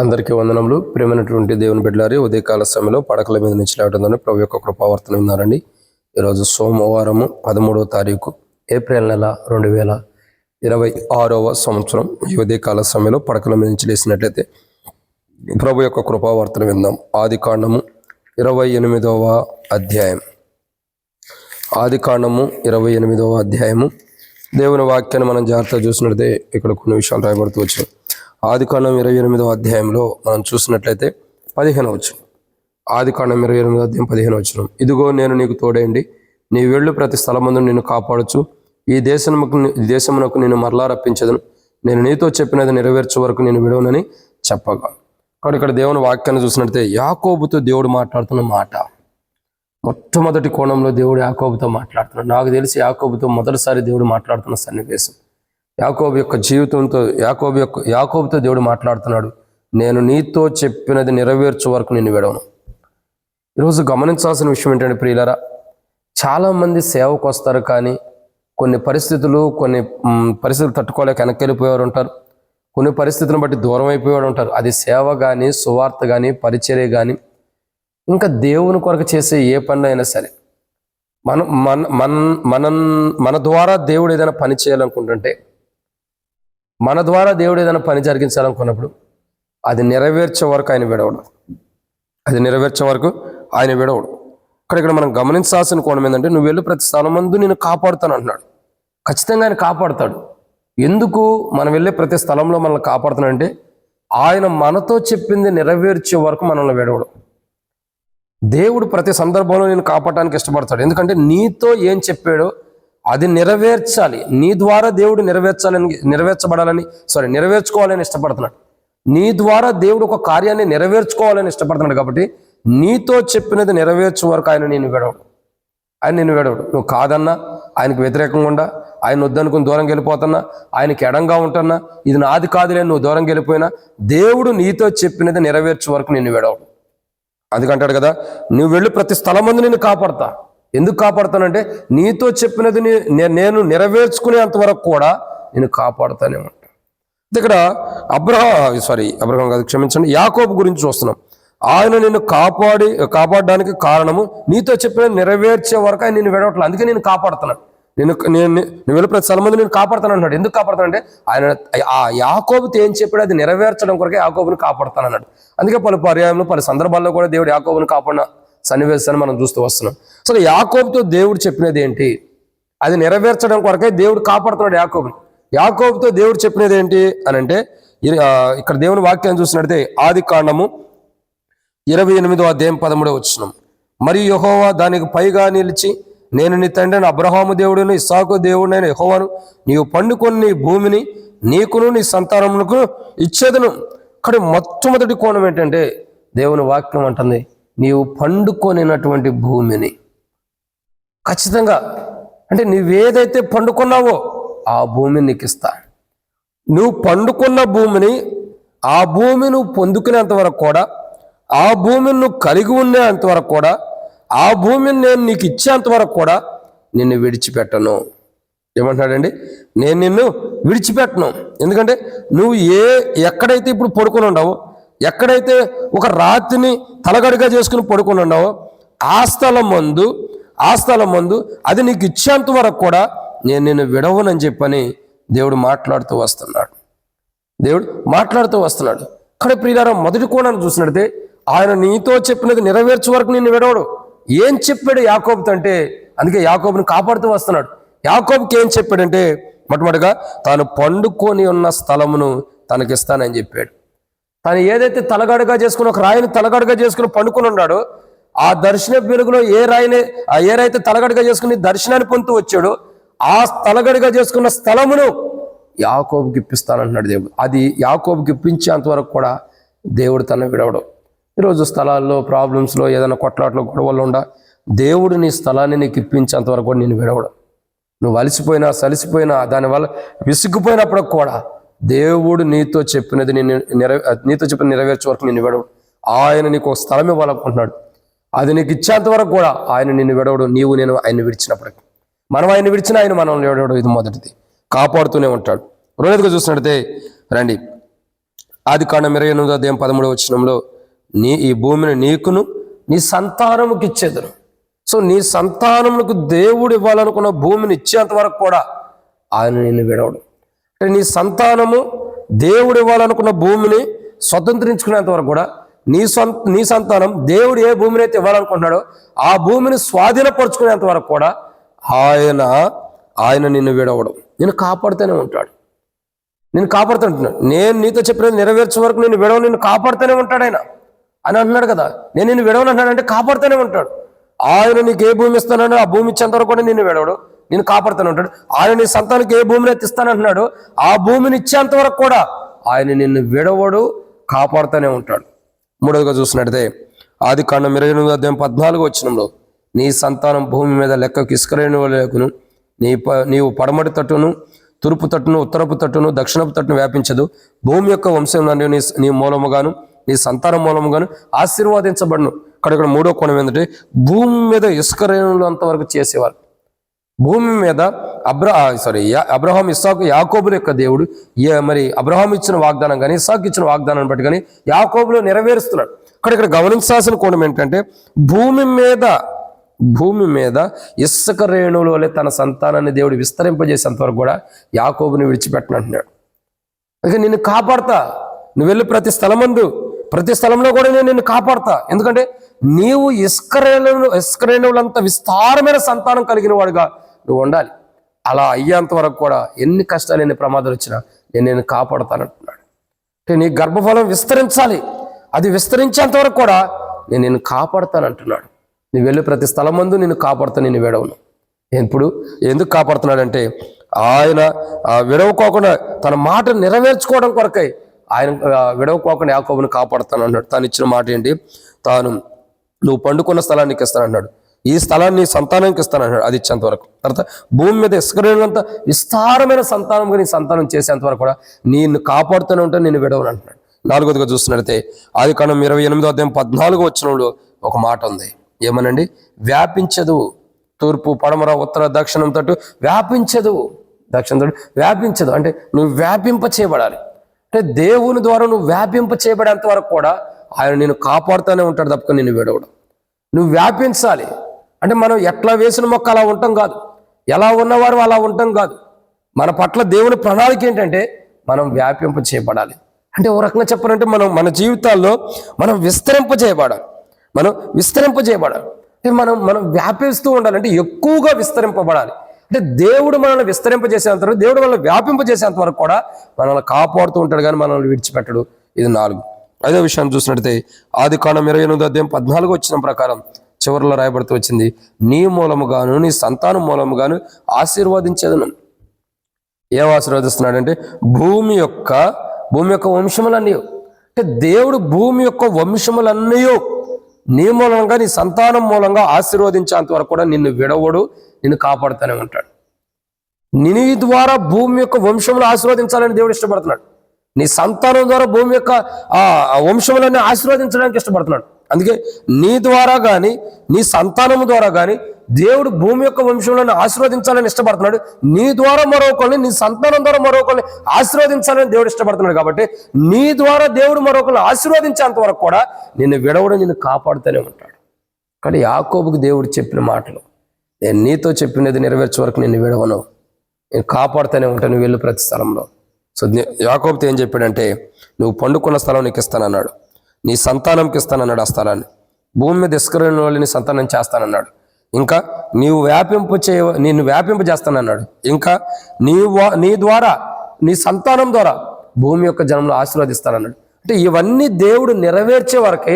అందరికీ వందనములు. ప్రియమైనటువంటి దేవుని బిడ్డలారి, ఉదయకాల సమయంలో పడకల మీద నుంచి లేవడం ప్రభు యొక్క కృపావర్తన ఉన్నారండి. ఈరోజు సోమవారము 13వ తారీఖు ఏప్రిల్ నెల 2026వ సంవత్సరం. ఈ ఉదయకాల సమయంలో పడకల మీద నుంచి లేసినట్లయితే ప్రభు యొక్క కృపావర్తన విందాం. ఆదికాండము 28వ అధ్యాయం. ఆదికాండము 28వ అధ్యాయము. దేవుని వాక్యాన్ని మనం జాగ్రత్తగా చూసినట్లయితే ఇక్కడ కొన్ని విషయాలు రాయబడుతూ వచ్చాయి. ఆదికాండం 28వ అధ్యాయంలో మనం చూసినట్లయితే 15వ వచనం. ఆదికాండం 28వ అధ్యాయం 15వ వచనం. ఇదిగో నేను నీకు తోడేండి, నీ వెళ్ళు ప్రతి స్థలమందు నిన్ను కాపాడచ్చు, ఈ దేశమునకు నేను మరలా రప్పించదను, నేను నీతో చెప్పినది నెరవేర్చే వరకు నేను విడవనని చెప్పగా. కాబట్టి ఇక్కడ దేవుని వాక్యాన్ని చూసినట్లయితే యాకోబుతో దేవుడు మాట్లాడుతున్న మాట. మొట్టమొదటి కోణంలో దేవుడు యాకోబుతో మాట్లాడుతున్నాడు. నాకు తెలిసి యాకోబుతో మొదటిసారి దేవుడు మాట్లాడుతున్న సన్నివేశం. యాకోబు యొక్క జీవితంతో యాకోబుతో దేవుడు మాట్లాడుతున్నాడు. నేను నీతో చెప్పినది నెరవేర్చే వరకు నేను విడవను. ఈరోజు గమనించాల్సిన విషయం ఏంటంటే ప్రియులారా, చాలామంది సేవకు వస్తారు, కానీ కొన్ని పరిస్థితులు తట్టుకోలేక వెనక్కి వెళ్ళిపోయేవారు ఉంటారు. కొన్ని పరిస్థితులను బట్టి దూరం అయిపోయేవాడు ఉంటారు. అది సేవ కానీ, సువార్త కానీ, పరిచర్య కానీ, ఇంకా దేవుని కొరకు చేసే ఏ పని అయినా సరే, మన ద్వారా దేవుడు ఏదైనా పని చేయాలనుకుంటుంటే, మన ద్వారా దేవుడు ఏదైనా పని జరిగించాలనుకున్నప్పుడు అది నెరవేర్చే వరకు ఆయన విడవడు. ఇక్కడ మనం గమనించాల్సిన కోణం ఏంటంటే, నువ్వు వెళ్ళి ప్రతి స్థలమందు నేను కాపాడుతాను అంటున్నాడు. ఖచ్చితంగా ఆయన కాపాడుతాడు. ఎందుకు మనం వెళ్ళే ప్రతి స్థలంలో మనల్ని కాపాడుతానంటే, ఆయన మనతో చెప్పింది నెరవేర్చే వరకు మనల్ని విడవడు. దేవుడు ప్రతి సందర్భంలో నేను కాపాడటానికి ఇష్టపడతాడు. ఎందుకంటే నీతో ఏం చెప్పాడో అది నెరవేర్చాలి. నీ ద్వారా దేవుడు నెరవేర్చుకోవాలని ఇష్టపడుతున్నాడు. నీ ద్వారా దేవుడు ఒక కార్యాన్ని నెరవేర్చుకోవాలని ఇష్టపడుతున్నాడు. కాబట్టి నీతో చెప్పినది నెరవేర్చే వరకు ఆయన నిన్ను విడవడు. నువ్వు కాదన్నా, ఆయనకు వ్యతిరేకంగా ఉండా, ఆయన వద్దనుకుని దూరం వెళ్ళిపోతున్నా, ఆయనకి ఎడంగా ఉంటున్నా, ఇది నాది కాదులే నువ్వు దూరం వెళ్ళిపోయినా, దేవుడు నీతో చెప్పినది నెరవేర్చే వరకు నిన్ను విడవడు. అందుకంటాడు కదా, నువ్వు వెళ్ళి ప్రతి స్థలమందు నిన్ను కాపాడుతా. ఎందుకు కాపాడుతానంటే, నీతో చెప్పినది నేను నెరవేర్చుకునేంత వరకు కూడా నేను కాపాడుతానే ఉంటాను. ఇక్కడ అబ్రహాం కాదు, క్షమించండి, యాకోబు గురించి చూస్తున్నాం. ఆయన నిన్ను కాపాడడానికి కారణము నీతో చెప్పిన నెరవేర్చే వరకు ఆయన నిన్ను విడవట్లేదు. అందుకే నేను కాపాడుతున్నాను. నువ్వు వెళ్ళి ప్రతి స్థలం మంది నేను కాపాడుతాను అన్నాడు. ఎందుకు కాపాడుతానంటే, ఆయన ఆ యాకోబుతో ఏం చెప్పాడు అది నెరవేర్చడం కొరకే యాకోబుని కాపాడుతాను అన్నాడు. అందుకే పలు పర్యాయంలో పలు సందర్భాల్లో కూడా దేవుడు యాకోబుని కాపాడిన సన్నివేశాన్ని మనం చూస్తూ వస్తున్నాం. అసలు యాకోబుతో దేవుడు చెప్పినది ఏంటి? అది నెరవేర్చడం కొరకే దేవుడు కాపాడుతున్నాడు యాకోబుని. యాకోబుతో దేవుడు చెప్పినది ఏంటి అని అంటే, ఇక్కడ దేవుని వాక్యాన్ని చూసినట్లయితే ఆదికాండము 28వ అధ్యాయం 13వ వచనం. మరియు యెహోవా దానికి పైగా నిలిచి, నేను నీ తండ్రిని అబ్రహాము దేవుడును ఇస్సాకు దేవుడైన యెహోవాను, నీవు పండుకొని నీ భూమిని నీకును నీ సంతానమునకు ఇచ్చేదను. ఇక్కడ మొట్టమొదటి కోణం ఏంటంటే, దేవుని వాక్యం అంటుంది, నీవు పండుకొనినటువంటి భూమిని ఖచ్చితంగా, అంటే నువ్వేదైతే పండుకున్నావో ఆ భూమిని నీకు ఇస్తా. నువ్వు పండుకున్న భూమిని, ఆ భూమి నువ్వు పొందుకునేంత వరకు కూడా, ఆ భూమిని నువ్వు కలిగి ఉండేంత వరకు కూడా, ఆ భూమిని నేను నీకు ఇచ్చేంత వరకు కూడా నిన్ను విడిచిపెట్టను. ఏమంటున్నాడండి? నేను నిన్ను విడిచిపెట్టను. ఎందుకంటే నువ్వు ఎక్కడైతే ఇప్పుడు పడుకుని ఉండవో, ఎక్కడైతే ఒక రాత్రిని తలగడిగా చేసుకుని పడుకుని ఉండవో, ఆ స్థలం మందు అది నీకు ఇచ్చేంత వరకు కూడా నేను నిన్ను విడవనని చెప్పని దేవుడు మాట్లాడుతూ వస్తున్నాడు. ఇక్కడ ప్రియులారా, మొదటి కోణాన్ని చూసినట్టే ఆయన నీతో చెప్పినది నెరవేర్చే వరకు నిన్ను విడవడు. ఏం చెప్పాడు యాకోబుతో అంటే, అందుకే యాకోబుని కాపాడుతూ వస్తున్నాడు. యాకోబుకి ఏం చెప్పాడంటే, మొట్టమొదటిగా తాను పండుకొని ఉన్న స్థలమును తనకిస్తానని చెప్పాడు. తాను ఏదైతే తలగడగా చేసుకుని, ఒక రాయిని తలగడగా చేసుకుని పండుకొని ఉన్నాడో, ఆ దర్శన వెలుగులో ఏ రాయితే తలగడగా చేసుకుని దర్శనాన్ని పొందుతూ వచ్చాడో, ఆ తలగడగా చేసుకున్న స్థలమును యాకోబుకి ఇప్పిస్తానంటున్నాడు దేవుడు. అది యాకోబుకి ఇప్పించేంత వరకు కూడా దేవుడు తన విడవడు. ఈరోజు స్థలాల్లో ప్రాబ్లమ్స్లో, ఏదైనా కొట్లాట్లో, గొడవల్లో ఉండా దేవుడు నీ స్థలాన్ని నీకు ఇప్పించేంత వరకు కూడా నేను విడవడు. నువ్వు అలసిపోయినా సలిసిపోయినా, దానివల్ల విసుగుపోయినప్పుడు కూడా దేవుడు నీతో చెప్పినది నెరవేర్చే వరకు నిన్ను విడవడు. ఆయన నీకు ఒక స్థలం ఇవ్వాలనుకుంటున్నాడు. అది నీకు ఇచ్చేంత వరకు కూడా ఆయన నిన్ను విడవడు. నేను ఆయన్ని విడిచినప్పటికీ, మనం ఆయన విడిచినా ఆయన మనల్ని విడవడు. ఇది మొదటిది. కాపాడుతూనే ఉంటాడు. రెండోదిగా చూసినట్లయితే రండి, ఆదికాండం 28:13 ఈ భూమిని నీకును నీ సంతానముకి ఇచ్చేదను. సో నీ సంతానములకు దేవుడు ఇవ్వాలనుకున్న భూమిని ఇచ్చేంత వరకు కూడా ఆయన నిన్ను విడవడు. అంటే నీ సంతానము దేవుడు ఇవ్వాలనుకున్న భూమిని స్వతంత్రించుకునేంత వరకు కూడా నీ సంతానం దేవుడు ఏ భూమిని అయితే ఇవ్వాలనుకుంటున్నాడో ఆ భూమిని స్వాధీనపరుచుకునేంత వరకు కూడా ఆయన నిన్ను విడవడు. నేను కాపాడుతూనే ఉంటాడు. నేను కాపాడుతుంటున్నాడు. నేను నీతో చెప్పినది నెరవేర్చే వరకు నేను విడవ, నిన్ను కాపాడుతూనే ఉంటాడు ఆయన అని అంటున్నాడు కదా. నేను నిన్ను విడవను అంటున్నాడంటే కాపాడుతూనే ఉంటాడు. ఆయన నీకు ఏ భూమి ఇస్తానో ఆ భూమి ఇచ్చేంత వరకు కూడా నిన్ను విడవడు, నేను కాపాడుతూనే ఉంటాడు. ఆయన నీ సంతానికి ఏ భూమిని అయితే ఇస్తానంటున్నాడు ఆ భూమిని ఇచ్చేంత వరకు కూడా ఆయన నిన్ను విడవడు, కాపాడుతూనే ఉంటాడు. మూడవదిగా చూసినట్టయితే ఆదికాండం 28:14 నీ సంతానం భూమి మీద లెక్కకు ఇసుకరేణువులేకును, నీవు పడమటి తట్టును తూర్పు తట్టును ఉత్తరపు తట్టును దక్షిణపు తట్టును వ్యాపించదు. భూమి యొక్క వంశం నీ మూలముగాను నీ సంతానం మూలముగాను ఆశీర్వాదించబడును. ఇక్కడ మూడో కోణం ఏంటంటే భూమి మీద ఇసుక రేణువులు అంతవరకు చేసేవారు. భూమి మీద అబ్రహాం ఇస్సాకు యాకోబుల యొక్క దేవుడు మరి అబ్రహాం ఇచ్చిన వాగ్దానం కానీ ఇస్సాకు ఇచ్చిన వాగ్దానాన్ని బట్టి కానీ యాకోబులో నెరవేరుస్తున్నాడు. ఇక్కడ గమనించాల్సిన కోణం ఏంటంటే భూమి మీద ఇసుక రేణువుల వల్ల తన సంతానాన్ని దేవుడు విస్తరింపజేసేంత వరకు కూడా యాకోబుని విడిచిపెట్టనంటున్నాడు. ఇక నిన్ను కాపాడతా, నువ్వు వెళ్ళి ప్రతి స్థలంలో కూడా నేను నిన్ను కాపాడతా. ఎందుకంటే నీవు ఇసుక రేణువులంత విస్తారమైన సంతానం కలిగిన వాడుగా నువ్వు ఉండాలి. అలా అయ్యేంత వరకు కూడా ఎన్ని కష్టాలు ఎన్ని ప్రమాదాలు వచ్చినా నేను కాపాడుతానంటున్నాడు. అంటే నీ గర్భఫలం విస్తరించాలి, అది విస్తరించేంత వరకు కూడా నేను నిన్ను కాపాడుతానంటున్నాడు. నువ్వు వెళ్ళి ప్రతి స్థలం ముందు నిన్ను కాపాడుతా, నేను విడవను. ఇప్పుడు ఎందుకు కాపాడుతున్నాడంటే ఆయన విడవకోకుండా తన మాట నెరవేర్చుకోవడం కొరకై ఆయన విడవకోకుండా యాకోబుని కాపాడుతాను అన్నాడు. తాను ఇచ్చిన మాట ఏంటి? నువ్వు పండుకున్న స్థలానికి ఇస్తానన్నాడు, ఈ స్థలాన్ని సంతానానికి ఇస్తానన్నాడు. అది ఇచ్చేంత వరకు. తర్వాత భూమి మీద ఇసుకరేణులంత విస్తారమైన సంతానం నీ సంతానం చేసేంత వరకు కూడా నిన్ను కాపాడుతూనే ఉంటాను, నేను విడవను అంటున్నాడు. నాలుగోదిగా చూస్తున్నట్లయితే ఆదికాండం 28:14 ఒక మాట ఉంది. ఏమనండి? వ్యాపించదు. తూర్పు పడమర ఉత్తర దక్షిణం తట్టు వ్యాపించదు. దక్షిణం తట్టు వ్యాపించదు అంటే నువ్వు వ్యాపింప చేయబడాలి. అంటే దేవుని ద్వారా నువ్వు వ్యాపింప చేయబడేంత వరకు కూడా ఆయన నేను కాపాడుతూనే ఉంటాడు తప్పక నిన్ను విడవడం. నువ్వు వ్యాపించాలి అంటే మనం ఎట్లా వేసిన మొక్క అలా ఉంటాం కాదు, ఎలా ఉన్నవారు అలా ఉంటాం కాదు. మన పట్ల దేవుని ప్రణాళిక ఏంటంటే మనం వ్యాపింప చేయబడాలి. అంటే ఓ రకంగా చెప్పాలంటే మన జీవితాల్లో మనం విస్తరింప చేయబడాలి. అంటే మనం వ్యాపిస్తూ ఉండాలి. అంటే ఎక్కువగా విస్తరింపబడాలి. అంటే దేవుడు మనల్ని విస్తరింపజేసేంత వరకు, దేవుడు మనల్ని వ్యాపింపజేసేంత వరకు కూడా మనల్ని కాపాడుతూ ఉంటాడు, కానీ మనల్ని విడిచిపెట్టడు. ఇది 4. ఐదో విషయాన్ని చూసినట్టయితే ఆదికాండం 28:14 ప్రకారం చివరిలో రాయబడుతూ వచ్చింది, నీ మూలముగాను నీ సంతానం మూలముగాను ఆశీర్వదించేదను. ఏం ఆశీర్వదిస్తున్నాడంటే భూమి యొక్క వంశములన్నీ. అంటే దేవుడు భూమి యొక్క వంశములన్నీ నీ మూలంగా నీ సంతానం మూలంగా ఆశీర్వదించేంత వరకు కూడా నిన్ను విడవడు, నిన్ను కాపాడుతూనే ఉంటాడు. నీ ద్వారా భూమి యొక్క వంశములు ఆశీర్వదించాలని దేవుడు ఇష్టపడుతున్నాడు. నీ సంతానం ద్వారా భూమి యొక్క వంశములన్నీ ఆశీర్వదించడానికి ఇష్టపడుతున్నాడు. అందుకే నీ ద్వారా కానీ నీ సంతానము ద్వారా కానీ దేవుడు భూమి యొక్క వంశంలో ఆశీర్వదించాలని ఇష్టపడుతున్నాడు. నీ ద్వారా మరొకరిని, నీ సంతానం ద్వారా మరొకరిని ఆశీర్వదించాలని దేవుడు ఇష్టపడుతున్నాడు. కాబట్టి నీ ద్వారా దేవుడు మరొకరిని ఆశీర్వదించేంత వరకు కూడా నిన్ను విడవడం, నిన్ను కాపాడుతూనే ఉంటాడు. కానీ యాకోబుకు దేవుడు చెప్పిన మాటలు, నేను నీతో చెప్పినది నెరవేర్చే వరకు నిన్ను విడవను, నేను కాపాడుతూనే ఉంటాను, వెళ్ళు ప్రతి స్థలంలో. సో యాకోబుతో ఏం చెప్పాడంటే నువ్వు పండుకున్న స్థలం నీకు ఇస్తానన్నాడు, నీ సంతానంకి ఇస్తానన్నాడు ఆ స్థలాన్ని. భూమి మీద ఇసుకరేణుల వల్ల నీ సంతానం చేస్తానన్నాడు. ఇంకా నిన్ను వ్యాపింపజేస్తానన్నాడు. ఇంకా నీ ద్వారా నీ సంతానం ద్వారా భూమి యొక్క జనంలో ఆశీర్వదిస్తానన్నాడు. అంటే ఇవన్నీ దేవుడు నెరవేర్చే వరకు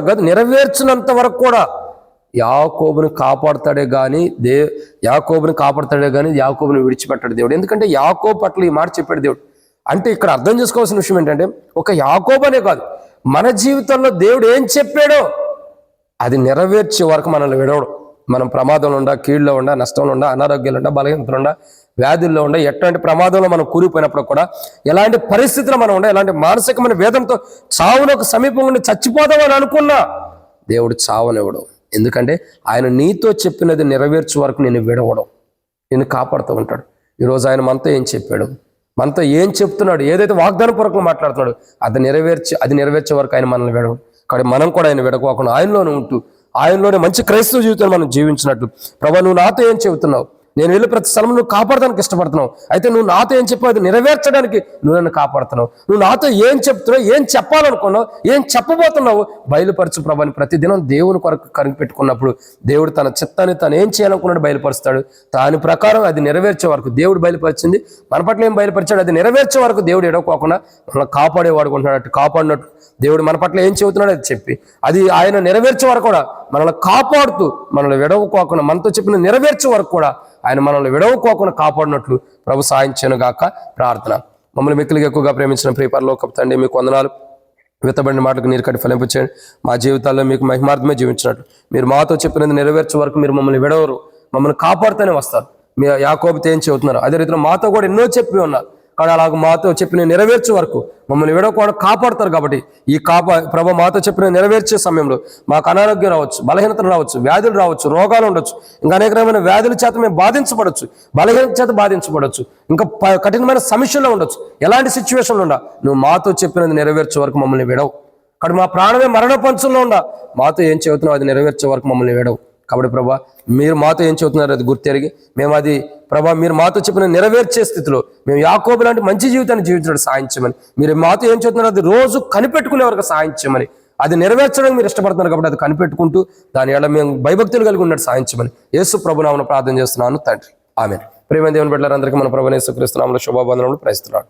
కాదు, నెరవేర్చినంత వరకు కూడా యాకోబుని కాపాడుతాడే కానీ యాకోబుని విడిచిపెట్టాడు దేవుడు. ఎందుకంటే యాకోబు పట్ల ఈ మాట చెప్పాడు దేవుడు. అంటే ఇక్కడ అర్థం చేసుకోవాల్సిన విషయం ఏంటంటే ఒక యాకోబు అనే కాదు, మన జీవితంలో దేవుడు ఏం చెప్పాడో అది నెరవేర్చే వరకు మనల్ని విడవడు. మనం ప్రమాదంలో ఉండా, కీళ్ళలో ఉండా, నష్టంలో ఉండా, అనారోగ్యాలు ఉండా, బలహీనతలు ఉండా, వ్యాధుల్లో ఉండా, ఎట్లాంటి ప్రమాదంలో మనం కూలిపోయినప్పుడు కూడా, ఎలాంటి పరిస్థితుల్లో మనం ఉండా, ఎలాంటి మానసికమైన వేదంతో చావునకు సమీపంగా చచ్చిపోదామని అనుకున్నా దేవుడు చావనివ్వడు. ఎందుకంటే ఆయన నీతో చెప్పినది నెరవేర్చే వరకు నేను విడవడం, నేను కాపాడుతూ ఉంటాడు. ఈరోజు ఆయన మనతో ఏం చెప్పాడు? మనతో ఏం చెప్తున్నాడు, ఏదైతే వాగ్దాన పూర్వకంగా మాట్లాడుతున్నాడు అది నెరవేర్చే వరకు ఆయన మనల్ని విడవడు. కాబట్టి మనం కూడా ఆయన విడకోకుండా ఆయనలోనే ఉంటూ ఆయనలోనే మంచి క్రైస్తవ జీవితాన్ని మనం జీవించినట్టు, ప్రభా నువ్వు నాతో ఏం చెబుతున్నావు, నేను వెళ్ళి ప్రతి స్థలం నువ్వు కాపాడడానికి ఇష్టపడుతున్నావు, అయితే నువ్వు నాతో ఏం చెప్పావు అది నెరవేర్చడానికి నువ్వు నన్ను కాపాడుతున్నావు, నువ్వు నాతో ఏం చెప్తున్నావు, ఏం చెప్పాలనుకున్నావు, ఏం చెప్పబోతున్నావు బయలుపరచు ప్రభాని ప్రతిదినం దేవుని కొరకు కనిపెట్టుకున్నప్పుడు దేవుడు తన చిత్తాన్ని తను ఏం చేయాలనుకున్నాడు బయలుపరుస్తాడు. దాని ప్రకారం అది నెరవేర్చే వరకు దేవుడు బయలుపరిచింది మన పట్ల ఏం బయలుపరిచాడు అది నెరవేర్చే వరకు దేవుడు ఎడవకోకుండా మనల్ని కాపాడేవాడు ఉంటున్నాడు. కాపాడినట్టు దేవుడు మన పట్ల ఏం చెబుతున్నాడు అది చెప్పి అది ఆయన నెరవేర్చే వరకు కూడా మనల్ని కాపాడుతూ మనల్ని విడవకోకుండా మనతో చెప్పిన నెరవేర్చే వరకు కూడా ఆయన మనల్ని విడవకోకుండా కాపాడినట్లు ప్రభు సాయం చేయను గాక ప్రార్థన. మమ్మల్ని మిక్కిలిగా ఎక్కువగా ప్రేమించిన ప్రియ పరలోకపు తండ్రి మీకు వందనాలు. విత్తబడిన మాటలకు నీరు కట్టి ఫలింపచేయండి. మా జీవితాల్లో మీకు మహిమార్థమే జీవించినట్లు మీరు మాతో చెప్పినది నెరవేర్చే వరకు మీరు మమ్మల్ని విడవరు, మమ్మల్ని కాపాడుతూనే వస్తారు. మీ యాకోబుతో ఏం చెబుతున్నారు అదే రీతిలో మాతో కూడా ఎన్నో చెప్పి ఉన్నారు. కానీ అలాగ మాతో చెప్పిన నెరవేర్చే వరకు మమ్మల్ని విడవకుండా కాపాడుతారు. కాబట్టి ఈ ప్రభు మాతో చెప్పిన నెరవేర్చే సమయంలో మాకు అనారోగ్యం రావచ్చు, బలహీనతలు రావచ్చు, వ్యాధులు రావచ్చు, రోగాలు ఉండొచ్చు, ఇంకా అనేక రకమైన వ్యాధుల చేత మేము బాధించబడవచ్చు, బలహీనత చేత బాధించబడవచ్చు, ఇంకా కఠినమైన సమస్యల్లో ఉండొచ్చు. ఎలాంటి సిచ్యువేషన్లు ఉండా నువ్వు మాతో చెప్పినది నెరవేర్చే వరకు మమ్మల్ని విడవు. కాబట్టి మా ప్రాణమే మరణ పంచుల్లో ఉండా మాతో ఏం చెబుతున్నావు అది నెరవేర్చే వరకు మమ్మల్ని విడవు. కాబట్టి ప్రభా మీరు మాతో ఏం చెబుతున్నారు అది గుర్తెరిగి మేము అది ప్రభా మీరు మాతో చెప్పిన నెరవేర్చే స్థితిలో మేము యాకోబు లాంటి మంచి జీవితాన్ని జీవించడానికి సాయం చేయమని, మీరు మాతో ఏం చెబుతున్నారు అది రోజు కనిపెట్టుకునే వరకు సాయం చేయమని, అది నెరవేర్చడానికి మీరు ఇష్టపడుతున్నారు కాబట్టి అది కనిపెట్టుకుంటూ దాని ఎలా మేము భయభక్తులు కలిగి ఉన్నట్టు సాయం చేయమని యేసు ప్రభునామమున ప్రార్థన చేస్తున్నాను తండ్రి, ఆమేన్. ప్రియమైన దేవుని బిడ్డలందరికీ మన ప్రభువైన యేసుక్రీస్తు నామములో శుభావందనములు. ప్రైస్తున్నాడు.